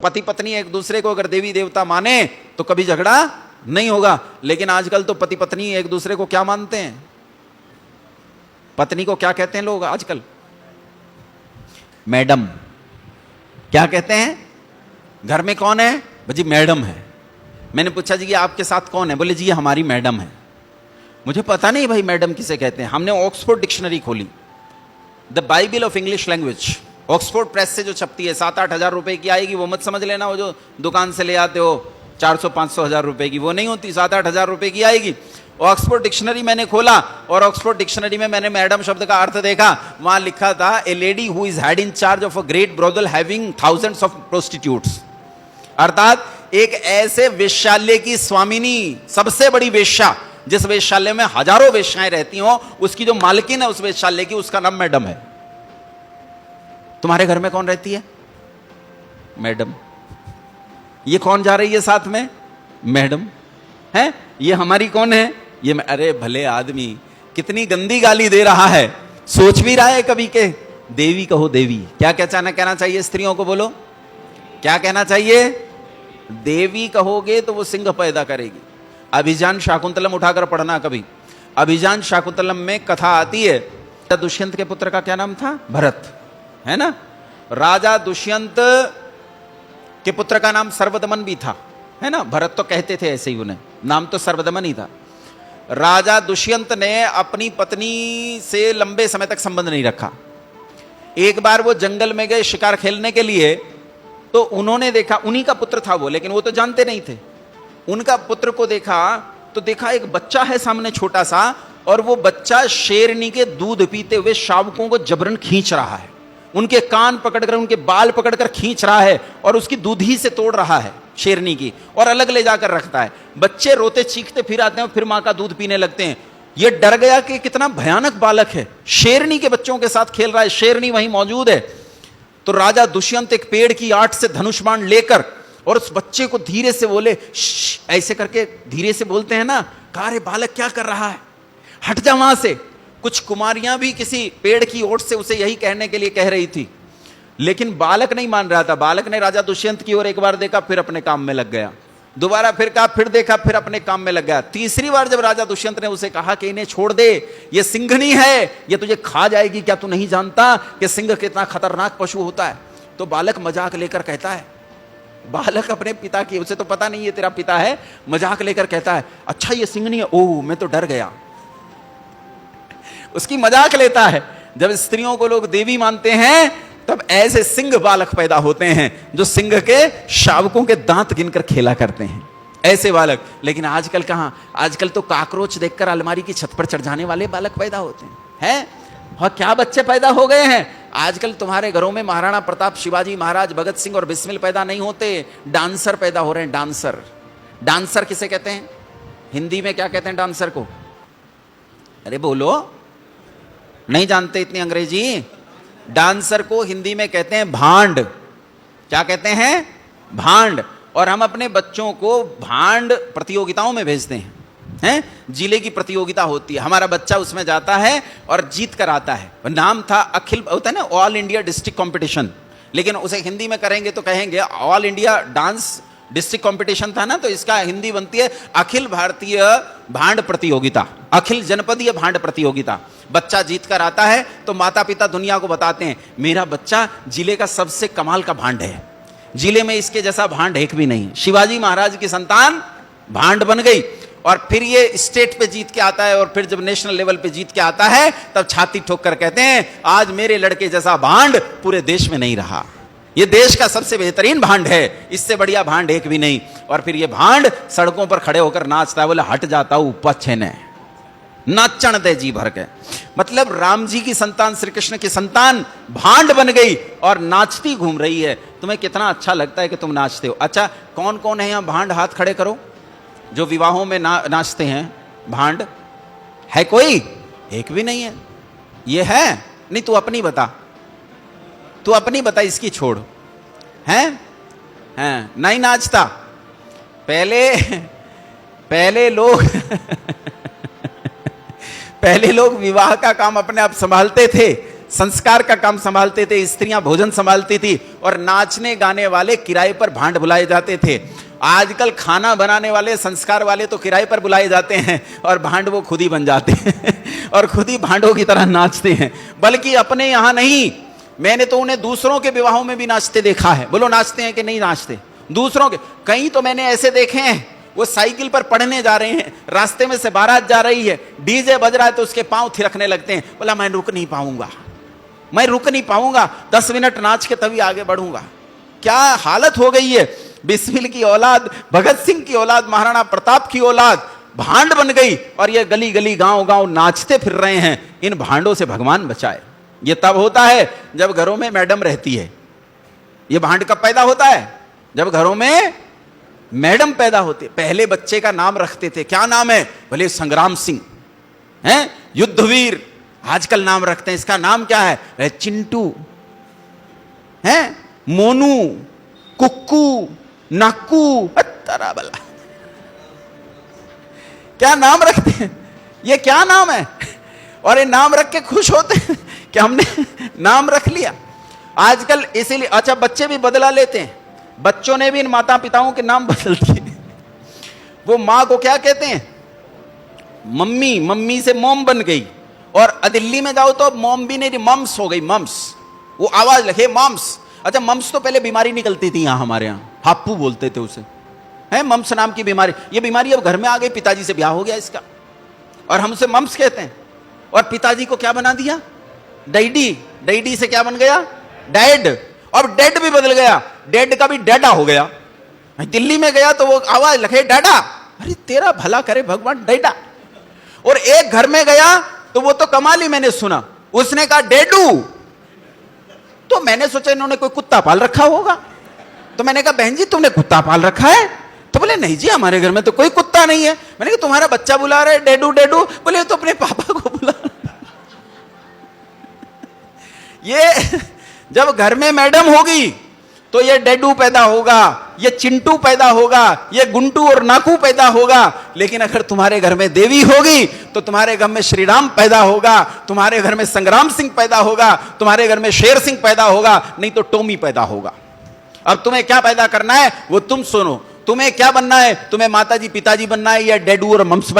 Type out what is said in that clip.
पति पत्नी एक दूसरे को अगर देवी देवता माने तो कभी झगड़ा नहीं होगा। लेकिन आजकल तो पति पत्नी एक दूसरे को क्या मानते हैं? पत्नी को क्या कहते हैं लोग आजकल? मैडम। क्या कहते हैं? घर में कौन है? जी मैडम है। मैंने पूछा जी आपके साथ कौन है? बोले जी ये हमारी मैडम है। मुझे पता नहीं भाई मैडम किसे कहते हैं। हमने ऑक्सफोर्ड डिक्शनरी खोली, the Bible of English language, Oxford press से जो छपती है, 7-8 हजार रुपए की आएगी। वो मत समझ लेना वो जो दुकान से ले आते हो 400-500 हजार रुपए की, वो नहीं होती, 7-8 हजार रुपए की आएगी। ऑक्सफोर्ड डिक्शनरी मैंने खोला और ऑक्सफोर्ड डिक्शनरी में मैंने मैडम शब्द का अर्थ देखा। वहां लिखा था ए lady who is head in charge of a great brothel having thousands of prostitutes, अर्थात एक ऐसे वेश्यालय की स्वामिनी, सबसे बड़ी वेश्या, जिस वेश्यालय में हजारों वेश्याएं रहती हो, उसकी जो मालकिन है उस वेश्यालय की, उसका नाम मैडम है। तुम्हारे घर में कौन रहती है? मैडम। ये कौन जा रही है साथ में? मैडम है। ये हमारी कौन है? ये अरे भले आदमी, कितनी गंदी गाली दे रहा है। सोच भी रहा है कभी के देवी कहो देवी। क्या कहना चाहिए स्त्रियों को? बोलो क्या कहना चाहिए? देवी कहोगे तो वो सिंह पैदा करेगी। अभिजान शाकुंतलम उठाकर पढ़ना कभी। अभिजान शाकुंतलम में कथा आती है, दुष्यंत के पुत्र का क्या नाम था? भरत, है ना। राजा दुष्यंत के पुत्र का नाम सर्वदमन भी था, है ना। भरत तो कहते थे ऐसे ही, उन्हें नाम तो सर्वदमन ही था। राजा दुष्यंत ने अपनी पत्नी से लंबे समय तक संबंध नहीं रखा। एक बार वो जंगल में गए शिकार खेलने के लिए, तो उन्होंने देखा, उन्हीं का पुत्र था वो, लेकिन वो तो जानते नहीं थे। उनका पुत्र को देखा तो देखा एक बच्चा है सामने छोटा सा, और वो बच्चा शेरनी के दूध पीते हुए शावकों को जबरन खींच रहा है। उनके कान पकड़कर, उनके बाल पकड़कर खींच रहा है और उसकी दूध ही से तोड़ रहा है शेरनी की, और अलग ले जाकर रखता है। बच्चे रोते चीखते फिर आते हैं, फिर मां का दूध पीने लगते हैं। ये डर गया कि कितना भयानक बालक है, शेरनी के बच्चों के साथ खेल रहा है, शेरनी वहीं मौजूद है। तो राजा दुष्यंत एक पेड़ की आठ से धनुष बाण लेकर और उस बच्चे को धीरे से बोले, ऐसे करके धीरे से बोलते हैं ना, कहा रे बालक क्या कर रहा है, हट जा वहां से। कुछ कुमारियां भी किसी पेड़ की ओट से उसे यही कहने के लिए कह रही थी, लेकिन बालक नहीं मान रहा था। बालक ने राजा दुष्यंत की ओर एक बार देखा, फिर अपने काम में लग गया। दोबारा फिर कहा, फिर देखा, फिर अपने काम में लग गया। तीसरी बार जब राजा दुष्यंत ने उसे कहा कि इन्हें छोड़ दे, ये सिंघनी है, ये तुझे खा जाएगी, क्या तू नहीं जानता कि सिंह कितना खतरनाक पशु होता है? तो बालक मजाक लेकर कहता है, बालक अपने पिता की, उसे तो पता नहीं ये तेरा पिता है, मजाक लेकर कहता है, अच्छा ये सिंघनी है? ओह मैं तो डर गया। उसकी मजाक लेता है। जब स्त्रियों को लोग देवी मानते हैं, तब ऐसे सिंह बालक पैदा होते हैं जो सिंह के शावकों के दांत गिनकर खेला करते हैं, ऐसे बालक। लेकिन आजकल कहां? आजकल तो काकरोच देखकर अलमारी की छत पर चढ़ जाने वाले बालक पैदा होते हैं। और क्या बच्चे पैदा हो गए हैं आजकल तुम्हारे घरों में। महाराणा प्रताप, शिवाजी महाराज, भगत सिंह और बिस्मिल पैदा नहीं होते, डांसर पैदा हो रहे हैं। डांसर। डांसर किसे कहते हैं? हिंदी में क्या कहते हैं डांसर को? अरे बोलो, नहीं जानते इतनी अंग्रेजी? डांसर को हिंदी में कहते हैं भांड। क्या कहते हैं? भांड। और हम अपने बच्चों को भांड प्रतियोगिताओं में भेजते हैं। जिले की प्रतियोगिता होती है, हमारा बच्चा उसमें जाता है और जीत कर आता है। नाम था अखिल, होता है ना ऑल इंडिया डिस्ट्रिक्ट कंपटीशन, लेकिन उसे हिंदी में करेंगे तो कहेंगे all India dance district competition था ना, तो इसका हिंदी बनती है अखिल भारतीय भांड प्रतियोगिता, अखिल जनपदीय भांड प्रतियोगिता। बच्चा जीत कर आता है तो माता पिता दुनिया को बताते हैं, मेरा बच्चा जिले का सबसे कमाल का भांड है, जिले में इसके जैसा भांड एक भी नहीं। शिवाजी महाराज की संतान भांड बन गई, और फिर ये स्टेट पे जीत के आता है, और फिर जब नेशनल लेवल पे जीत के आता है, तब छाती ठोक कर कहते हैं, आज मेरे लड़के जैसा भांड पूरे देश में नहीं रहा, ये देश का सबसे बेहतरीन भांड है, इससे बढ़िया भांड एक भी नहीं। और फिर ये भांड सड़कों पर खड़े होकर नाचता है, बोले हट जाता हूं पछे ने नाचण दे जी भर के। मतलब राम जी की संतान, श्री कृष्ण की संतान भांड बन गई और नाचती घूम रही है। तुम्हें कितना अच्छा लगता है कि तुम नाचते हो। अच्छा, कौन कौन है यहां भांड? हाथ खड़े करो जो विवाहों में नाचते हैं भांड। है कोई? एक भी नहीं है। ये है? नहीं, तू अपनी बता, तू अपनी बता, इसकी छोड़। हैं? नहीं नाचता। पहले लोग पहले लोग विवाह का काम अपने आप संभालते थे, संस्कार का काम संभालते थे, स्त्रियां भोजन संभालती थी, और नाचने गाने वाले किराए पर भांड बुलाए जाते थे। आजकल खाना बनाने वाले, संस्कार वाले तो किराए पर बुलाए जाते हैं और भांड वो खुद ही बन जाते हैं और खुद ही भांडों की तरह नाचते हैं। बल्कि अपने यहां नहीं, मैंने तो उन्हें दूसरों के विवाहों में भी नाचते देखा है। बोलो नाचते हैं कि नहीं नाचते? दूसरों के कई तो मैंने ऐसे देखे हैं, वो साइकिल पर पढ़ने जा रहे हैं, रास्ते में से बारात जा रही है, डीजे बज रहा है तो उसके पांव थिरकने लगते हैं। बोला मैं रुक नहीं पाऊंगा, मैं रुक नहीं पाऊंगा, 10 मिनट नाच के तभी आगे बढ़ूंगा। क्या हालत हो गई है। बिस्मिल की औलाद, भगत सिंह की औलाद, महाराणा प्रताप की औलाद भांड बन गई, और ये गली गली गांव गांव नाचते फिर रहे हैं। इन भांडों से भगवान बचाए। ये तब होता है जब घरों में मैडम रहती है। ये भांड कब पैदा होता है? जब घरों में मैडम पैदा होते। पहले बच्चे का नाम रखते थे, क्या नाम है? भले संग्राम सिंह हैं, युद्धवीर। आजकल नाम रखते हैं, इसका नाम क्या है? चिंटू है, मोनू, कुक्कू, नाकू, तरा बला। क्या नाम रखते हैं? ये क्या नाम है? और ये नाम रख के खुश होते हैं कि हमने नाम रख लिया। आजकल इसीलिए अच्छा बच्चे भी बदला लेते हैं। बच्चों ने भी इन माता पिताओं के नाम बदल दिए। वो मां को क्या कहते हैं? मम्मी, मम्मी से मॉम बन गई। और दिल्ली में जाओ तो मॉम भी नहीं, मम्स हो गई, मम्स। वो आवाज लगे मम्स। अच्छा मम्स तो पहले बीमारी निकलती थी यहां हमारे यहां, हाप्पू बोलते थे उसे, है मम्स नाम की बीमारी। ये बीमारी अब घर में आ गई, पिताजी से ब्याह हो गया इसका, और हम उसे मम्स कहते हैं। और पिताजी को क्या बना दिया? डैडी। डैडी से क्या बन गया? डैड। और डेड भी बदल गया, डेड का भी डैडा हो गया। दिल्ली में गया तो वो आवाज लगे डैडा। अरे तेरा भला करे भगवान, डैडा। और एक घर में गया तो वो तो कमाल ही, मैंने सुना, उसने कहा डेडू। तो मैंने सोचा इन्होंने कोई कुत्ता पाल रखा होगा। तो मैंने कहा बहन जी तुमने कुत्ता पाल रखा है? तो बोले नहीं जी हमारे घर में तो कोई कुत्ता नहीं है। मैंने कहा तुम्हारा बच्चा बुला रहा है डेडू डेडू। बोले तो अपने पापा को बुला। ये जब घर में मैडम होगी तो ये डेडू पैदा होगा, ये चिंटू पैदा होगा, ये गुंटू और नाकू पैदा होगा। लेकिन अगर तुम्हारे घर में देवी होगी तो तुम्हारे घर में श्री राम पैदा होगा, तुम्हारे घर में संग्राम सिंह पैदा होगा, तुम्हारे घर में शेर सिंह पैदा होगा, नहीं तो टोमी पैदा होगा। अब तुम्हें क्या पैदा करना है वो तुम सुनो। तुम्हें क्या बनना है? तुम्हें माताजी पिताजी बनना है या डेडू और मम्स बनना है?